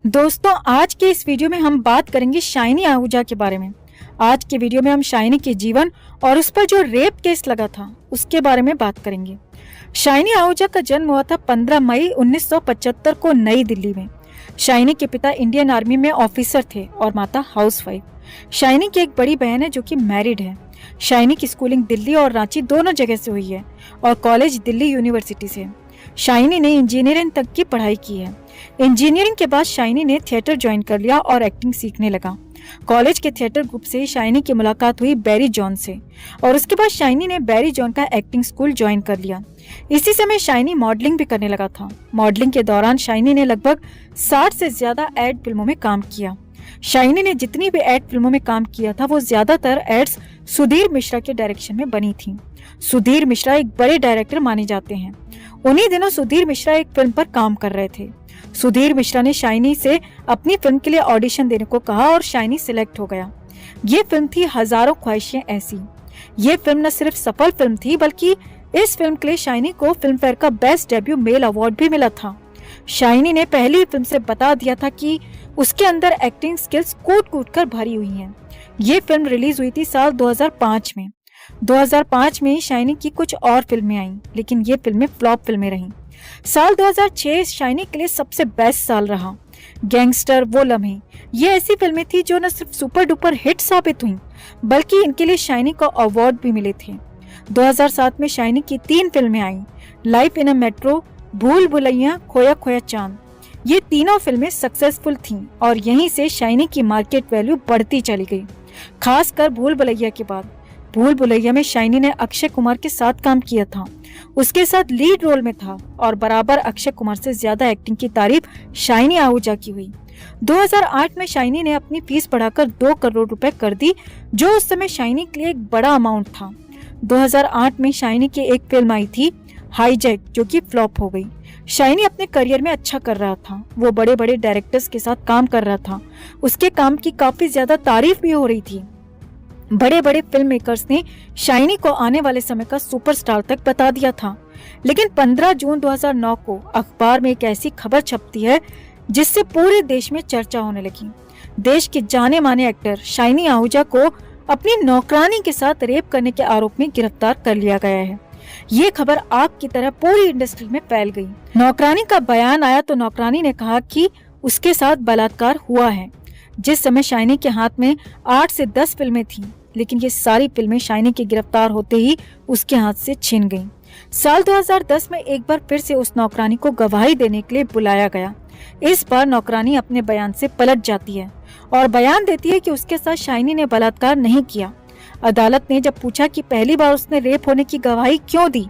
दोस्तों, आज के इस वीडियो में हम बात करेंगे शाइनी आहूजा के बारे में। आज के वीडियो में हम शाइनी के जीवन और उस पर जो रेप केस लगा था उसके बारे में बात करेंगे। शाइनी आहूजा का जन्म हुआ था 15 मई 1975 को नई दिल्ली में। शाइनी के पिता इंडियन आर्मी में ऑफिसर थे और माता हाउसवाइफ। शाइनी की एक बड़ी बहन है जो कि मैरिड है। शाइनी की स्कूलिंग दिल्ली और रांची दोनों जगह से हुई है और कॉलेज दिल्ली यूनिवर्सिटी से। शाइनी ने इंजीनियरिंग तक की पढ़ाई की है। इंजीनियरिंग के बाद शाइनी ने थिएटर ज्वाइन कर लिया और एक्टिंग सीखने लगा। कॉलेज के थिएटर ग्रुप से शाइनी की मुलाकात हुई बैरी जॉन से और उसके बाद शाइनी ने बैरी जॉन का एक्टिंग स्कूल ज्वाइन कर लिया। इसी समय शाइनी मॉडलिंग भी करने लगा था। मॉडलिंग के दौरान शाइनी ने लगभग 60 से ज्यादा एड फिल्मों में काम किया। शाइनी ने जितनी भी एड फिल्मों में काम किया था वो ज्यादातर एड्स सुधीर मिश्रा के डायरेक्शन में बनी थी। सुधीर मिश्रा एक बड़े डायरेक्टर माने जाते हैं। उन्हीं दिनों सुधीर मिश्रा एक फिल्म पर काम कर रहे थे। सुधीर मिश्रा ने शाइनी से अपनी फिल्म के लिए ऑडिशन देने को कहा और शाइनी सिलेक्ट हो गया। ये फिल्म थी हजारों ख्वाहिशें ऐसी। ये फिल्म न सिर्फ सफल फिल्म थी बल्कि इस फिल्म के लिए शाइनी को फिल्म फेयर का बेस्ट डेब्यू मेल अवार्ड भी मिला था। शाइनी ने पहली फिल्म से बता दिया था कि उसके अंदर एक्टिंग स्किल्स कूट कूट कर भरी हुई हैं। ये फिल्म रिलीज हुई थी साल 2005 में। 2005 में शाइनी की कुछ और फिल्में आईं, लेकिन ये फिल्में फ्लॉप फिल्में रहीं। साल 2006 शाइनी के लिए सबसे बेस्ट साल रहा। गैंगस्टर, वो लम्हे, ये ऐसी फिल्में थी जो न सिर्फ सुपर डुपर हिट साबित हुई बल्कि इनके लिए शाइनी को अवार्ड भी मिले थे। 2007 में शाइनी की 3 फिल्में आईं, लाइफ इन अ मेट्रो, भूल भुलैया, खोया खोया चांद। ये तीनों फिल्में सक्सेसफुल थीं और यहीं से शाइनी की मार्केट वैल्यू बढ़ती चली गई, खासकर भूल भुलैया के बाद। भूल भुलैया में शाइनी ने अक्षय कुमार के साथ काम किया था, उसके साथ लीड रोल में था और बराबर अक्षय कुमार से ज्यादा एक्टिंग की तारीफ शाइनी आहूजा की हुई। 2008 में शाइनी ने अपनी फीस बढ़ाकर 2 करोड़ रुपए कर दी, जो उस समय शाइनी के लिए एक बड़ा अमाउंट था। 2008 में शाइनी की एक फिल्म आई थी हाईजैक, जो कि फ्लॉप हो गई। शाइनी अपने करियर में अच्छा कर रहा था, वो बड़े बड़े डायरेक्टर्स के साथ काम कर रहा था, उसके काम की काफी ज्यादा तारीफ भी हो रही थी। बड़े बड़े फिल्म मेकर्स ने शाइनी को आने वाले समय का सुपरस्टार तक बता दिया था। लेकिन 15 जून 2009 को अखबार में एक ऐसी खबर छपती है जिससे पूरे देश में चर्चा होने लगी। देश के जाने माने एक्टर शाइनी आहूजा को अपनी नौकरानी के साथ रेप करने के आरोप में गिरफ्तार कर लिया गया है। ये खबर आग की तरह पूरी इंडस्ट्री में फैल गई। नौकरानी का बयान आया तो नौकरानी ने कहा कि उसके साथ बलात्कार हुआ है। जिस समय शाइनी के हाथ में 8 से 10 फिल्में थीं, लेकिन ये सारी फिल्में शाइनी के गिरफ्तार होते ही उसके हाथ से छिन गईं। साल 2010 में एक बार फिर से उस नौकरानी को गवाही देने के लिए बुलाया गया। इस बार नौकरानी अपने बयान से पलट जाती है और बयान देती है कि उसके साथ शाइनी ने बलात्कार नहीं किया। अदालत ने जब पूछा कि पहली बार उसने रेप होने की गवाही क्यों दी,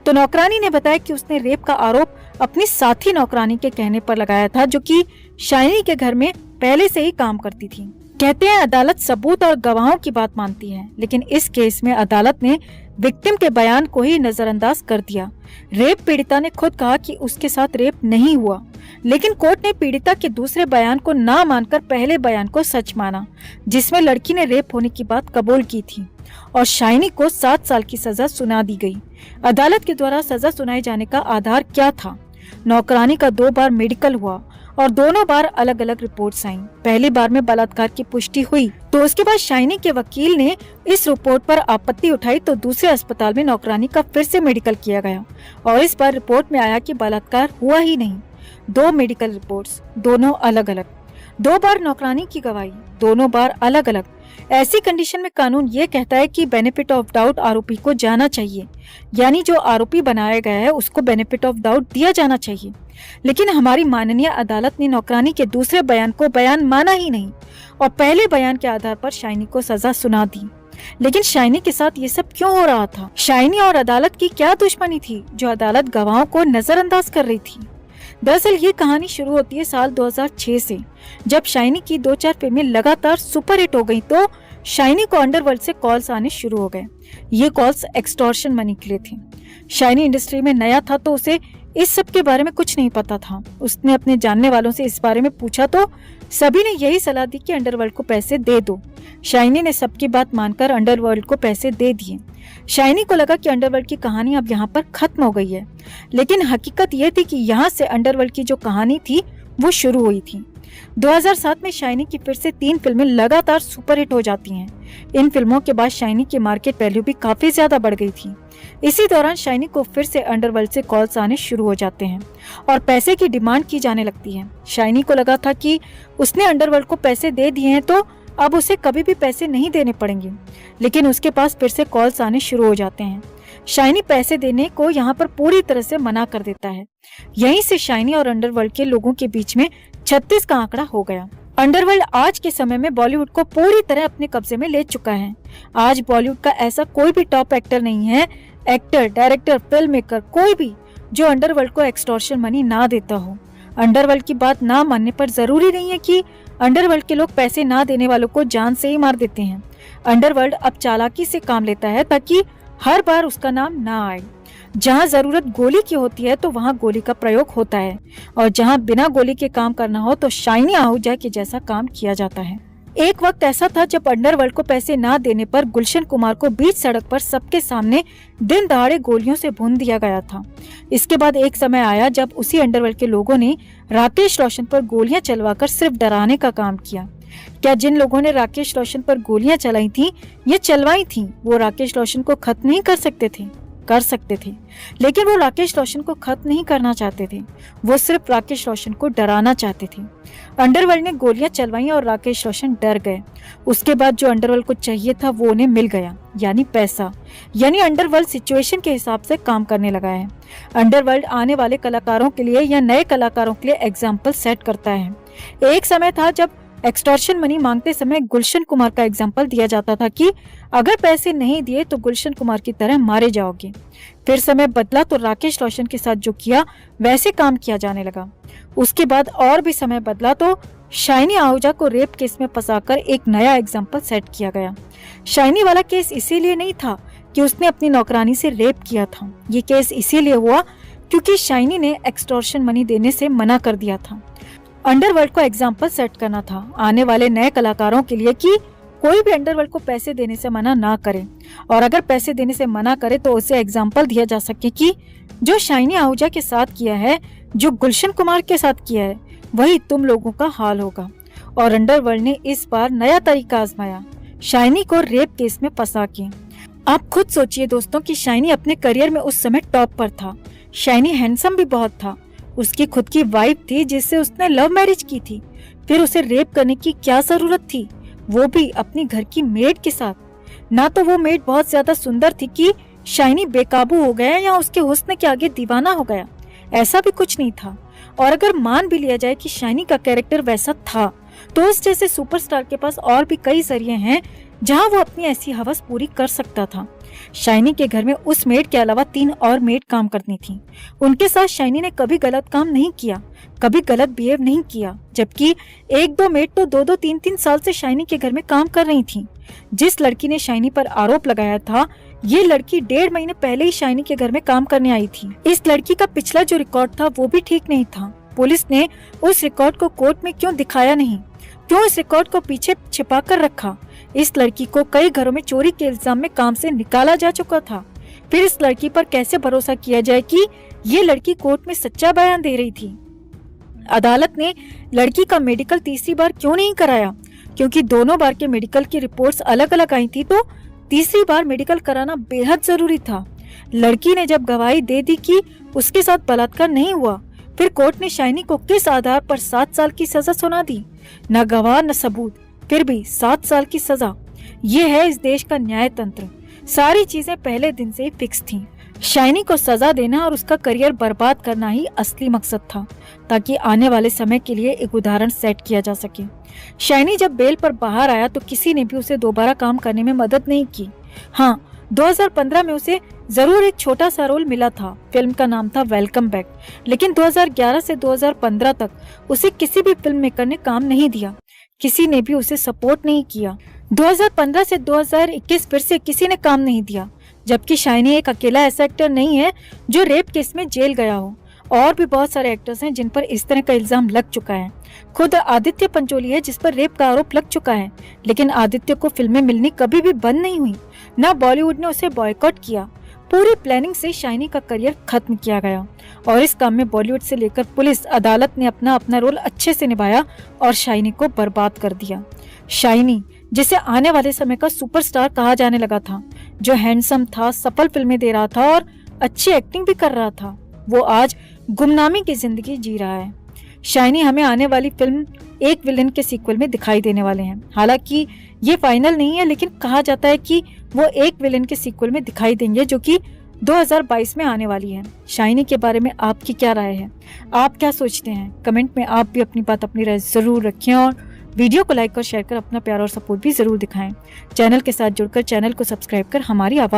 तो नौकरानी ने बताया कि उसने रेप का आरोप अपनी साथी नौकरानी के कहने पर लगाया था, जो कि शाइनी के घर में पहले से ही काम करती थी। कहते हैं अदालत सबूत और गवाहों की बात मानती है, लेकिन इस केस में अदालत ने विक्टिम के बयान को ही नजरअंदाज कर दिया। रेप पीड़िता ने खुद कहा कि उसके साथ रेप नहीं हुआ, लेकिन कोर्ट ने पीड़िता के दूसरे बयान को ना मानकर पहले बयान को सच माना, जिसमें लड़की ने रेप होने की बात कबूल की थी और शाइनी को 7 साल की सजा सुना दी गई। अदालत के द्वारा सजा सुनाए जाने का आधार क्या था? नौकरानी का 2 बार मेडिकल हुआ और दोनों बार अलग अलग रिपोर्ट्स आईं। पहली बार में बलात्कार की पुष्टि हुई तो उसके बाद शाइनी के वकील ने इस रिपोर्ट पर आपत्ति उठाई, तो दूसरे अस्पताल में नौकरानी का फिर से मेडिकल किया गया और इस बार रिपोर्ट में आया कि बलात्कार हुआ ही नहीं। 2 मेडिकल रिपोर्ट्स, दोनों अलग अलग। 2 बार नौकरानी की गवाही, दोनों बार अलग अलग। ऐसी कंडीशन में कानून ये कहता है कि बेनिफिट ऑफ डाउट आरोपी को जाना चाहिए, यानी जो आरोपी बनाया गया है उसको बेनिफिट ऑफ डाउट दिया जाना चाहिए। लेकिन हमारी माननीय अदालत ने नौकरानी के दूसरे बयान को बयान माना ही नहीं और पहले बयान के आधार पर शाइनी को सजा सुना दी। लेकिन शाइनी के साथ ये सब क्यों हो रहा था? शाइनी और अदालत की क्या दुश्मनी थी जो अदालत गवाहों को नजरअंदाज कर रही थी? दरअसल ये कहानी शुरू होती है साल 2006 से, जब शाइनी की 2-4 फिल्में लगातार सुपरहिट हो गई तो शाइनी को अंडरवर्ल्ड से कॉल्स आने शुरू हो गए। ये कॉल्स एक्सटॉर्शन मनी के लिए थे। शाइनी इंडस्ट्री में नया था तो उसे इस सब के बारे में कुछ नहीं पता था। उसने अपने जानने वालों से इस बारे में पूछा तो सभी ने यही सलाह दी कि अंडरवर्ल्ड को पैसे दे दो। शाइनी ने सबकी बात मानकर अंडरवर्ल्ड को पैसे दे दिए। शाइनी को लगा कि अंडरवर्ल्ड की कहानी अब यहाँ पर खत्म हो गई है, लेकिन हकीकत ये थी कि यहाँ से अंडरवर्ल्ड की जो कहानी थी वो शुरू हुई थी। 2007 में शाइनी की फिर से 3 फिल्में लगातार सुपरहिट हो जाती हैं। इन फिल्मों के बाद शाइनी की मार्केट वैल्यू भी काफी ज्यादा बढ़ गई थी। इसी दौरान शाइनी को फिर से अंडरवर्ल्ड से कॉल्स आने शुरू हो जाते हैं और पैसे की डिमांड की जाने लगती है। शाइनी को लगा था कि उसने अंडरवर्ल्ड को पैसे दे दिए हैं तो अब उसे कभी भी पैसे नहीं देने पड़ेंगे, लेकिन उसके पास फिर से कॉल्स आने शुरू हो जाते हैं। शाइनी पैसे देने को यहाँ पर पूरी तरह से मना कर देता है। यहीं से शाइनी और अंडरवर्ल्ड के लोगों के बीच में 36 का आंकड़ा हो गया। अंडरवर्ल्ड आज के समय में बॉलीवुड को पूरी तरह अपने कब्जे में ले चुका है। आज बॉलीवुड का ऐसा कोई भी टॉप एक्टर नहीं है, एक्टर, डायरेक्टर, फिल्म मेकर, कोई भी जो अंडरवर्ल्ड को एक्सटॉर्शन मनी ना देता हो। अंडरवर्ल्ड की बात ना मानने पर जरूरी नहीं है कि अंडरवर्ल्ड के लोग पैसे ना देने वालों को जान से ही मार देते हैं। अंडरवर्ल्ड अब चालाकी से काम लेता है ताकि हर बार उसका नाम ना आए। जहाँ जरूरत गोली की होती है तो वहाँ गोली का प्रयोग होता है, और जहाँ बिना गोली के काम करना हो तो शाइनी आहूजा के जैसा काम किया जाता है। एक वक्त ऐसा था जब अंडरवर्ल्ड को पैसे ना देने पर गुलशन कुमार को बीच सड़क पर सबके सामने दिन दहाड़े गोलियों से भून दिया गया था। इसके बाद एक समय आया जब उसी अंडरवर्ल्ड के लोगों ने राकेश रोशन पर गोलियां चलवाकर सिर्फ डराने का काम किया। क्या जिन लोगों ने राकेश रोशन पर गोलियां चलाई थी या चलवाई थी वो राकेश रोशन को खत्म नहीं कर सकते थे? कर सकते थे, लेकिन वो राकेश रोशन को खत्म नहीं करना चाहते थे, वो सिर्फ राकेश रोशन को डराना चाहते थे। अंडरवर्ल्ड ने गोलियां चलवाई और राकेश रोशन डर गए। उसके बाद जो अंडरवर्ल्ड को चाहिए था वो उन्हें मिल गया, यानी पैसा। यानी अंडरवर्ल्ड सिचुएशन के हिसाब से काम करने लगा है। अंडरवर्ल्ड आने वाले कलाकारों के लिए या नए कलाकारों के लिए एग्जाम्पल सेट करता है। एक समय था जब एक्सटॉर्शन मनी मांगते समय गुलशन कुमार का एग्जाम्पल दिया जाता था कि अगर पैसे नहीं दिए तो गुलशन कुमार की तरह मारे जाओगे। फिर समय बदला तो राकेश रोशन के साथ जो किया वैसे काम किया जाने लगा। उसके बाद और भी समय बदला तो शाइनी आहूजा को रेप केस में फंसाकर एक नया एग्जाम्पल सेट किया गया। शाइनी वाला केस इसीलिए नहीं था कि उसने अपनी नौकरानी से रेप किया था। ये केस इसीलिए हुआ क्योंकि शाइनी ने एक्सटॉर्शन मनी देने से मना कर दिया था। अंडरवर्ल्ड को एग्जाम्पल सेट करना था आने वाले नए कलाकारों के लिए कि कोई भी अंडरवर्ल्ड को पैसे देने से मना ना करे, और अगर पैसे देने से मना करे तो उसे एग्जाम्पल दिया जा सके कि जो शाइनी आहूजा के साथ किया है, जो गुलशन कुमार के साथ किया है, वही तुम लोगों का हाल होगा। और अंडरवर्ल्ड ने इस बार नया तरीका आजमाया, शाइनी को रेप केस में फंसा के। आप खुद सोचिए दोस्तों कि शाइनी अपने करियर में उस समय टॉप पर था। शाइनी हैंडसम भी बहुत था, उसकी खुद की वाइफ थी जिससे उसने लव मैरिज की थी। फिर उसे रेप करने की क्या जरूरत थी, वो भी अपनी घर की मेड के साथ। ना तो वो मेड बहुत ज्यादा सुंदर थी कि शाइनी बेकाबू हो गया या उसके हुस्न के आगे दीवाना हो गया, ऐसा भी कुछ नहीं था। और अगर मान भी लिया जाए कि शाइनी का कैरेक्टर वैसा था तो उस जैसे सुपरस्टार के पास और भी कई जरिए हैं जहां वो अपनी ऐसी हवस पूरी कर सकता था। शाइनी के घर में उस मेड के अलावा 3 और मेड काम करती थी। उनके साथ शाइनी ने कभी गलत काम नहीं किया, कभी गलत बिहेव नहीं किया, जबकि 1-2 मेड तो 2-2, 3-3 साल से शाइनी के घर में काम कर रही थी। जिस लड़की ने शाइनी पर आरोप लगाया था, ये लड़की 1.5 महीने पहले ही शाइनी के घर में काम करने आई थी। इस लड़की का पिछला जो रिकॉर्ड था वो भी ठीक नहीं था। पुलिस ने उस रिकॉर्ड को कोर्ट में क्यों दिखाया नहीं, क्यों इस रिकॉर्ड को पीछे छिपा कर रखा? इस लड़की को कई घरों में चोरी के इल्जाम में काम से निकाला जा चुका था। फिर इस लड़की पर कैसे भरोसा किया जाए कि ये लड़की कोर्ट में सच्चा बयान दे रही थी? अदालत ने लड़की का मेडिकल तीसरी बार क्यों नहीं कराया? क्योंकि दोनों बार के मेडिकल की रिपोर्ट्स अलग अलग आई थी, तो तीसरी बार मेडिकल कराना बेहद जरूरी था। लड़की ने जब गवाही दे दी कि उसके साथ बलात्कार नहीं हुआ, फिर कोर्ट ने शाइनी को किस आधार पर 7 साल की सजा सुना दी? न गवाह न सबूत, फिर भी 7 साल की सजा। ये है इस देश का न्याय तंत्र। सारी चीजें पहले दिन से ही फिक्स थीं। शाइनी को सजा देना और उसका करियर बर्बाद करना ही असली मकसद था, ताकि आने वाले समय के लिए एक उदाहरण सेट किया जा सके। शाइनी जब बेल पर बाहर आया तो किसी ने भी उसे दोबारा काम करने में मदद नहीं की। हाँ, 2015 में उसे जरूर एक छोटा सा रोल मिला था, फिल्म का नाम था वेलकम बैक, लेकिन 2011 से 2015 तक उसे किसी भी फिल्म मेकर ने काम नहीं दिया, किसी ने भी उसे सपोर्ट नहीं किया। 2015 से 2021 फिर से किसी ने काम नहीं दिया, जबकि शाइनी एक अकेला ऐसा एक्टर नहीं है जो रेप केस में जेल गया हो। और भी बहुत सारे एक्टर्स हैं जिन पर इस तरह का इल्जाम लग चुका है। खुद आदित्य पंचोली है जिस पर रेप का आरोप लग चुका है, लेकिन आदित्य को फिल्में मिलनी कभी भी बंद नहीं हुई। न बॉलीवुड ने उसे बॉयकॉट किया, पूरी प्लानिंग से शाइनी का करियर खत्म किया गया और इस काम में बॉलीवुड से लेकर पुलिस अदालत ने अपना अपना रोल अच्छे से निभाया और शाइनी को बर्बाद कर दिया। शाइनी, जिसे आने वाले समय का सुपरस्टार कहा जाने लगा था, जो हैंडसम था, सफल फिल्में दे रहा था और अच्छी एक्टिंग भी कर रहा था, वो आज गुमनामी की जिंदगी जी रहा है। शाइनी हमें आने वाली फिल्म एक विलेन के सीक्वल में दिखाई देने वाले हैं। हालांकि ये फाइनल नहीं है, लेकिन कहा जाता है कि वो एक विलेन के सीक्वल में दिखाई देंगे, जो कि 2022 में आने वाली है। शाइनी के बारे में आपकी क्या राय है? आप क्या सोचते हैं? कमेंट में आप भी अपनी बात, अपनी राय जरूर रखें और वीडियो को लाइक और शेयर कर अपना प्यार और सपोर्ट भी जरूर दिखाएं। चैनल के साथ जुड़कर चैनल को सब्सक्राइब कर हमारी आवाज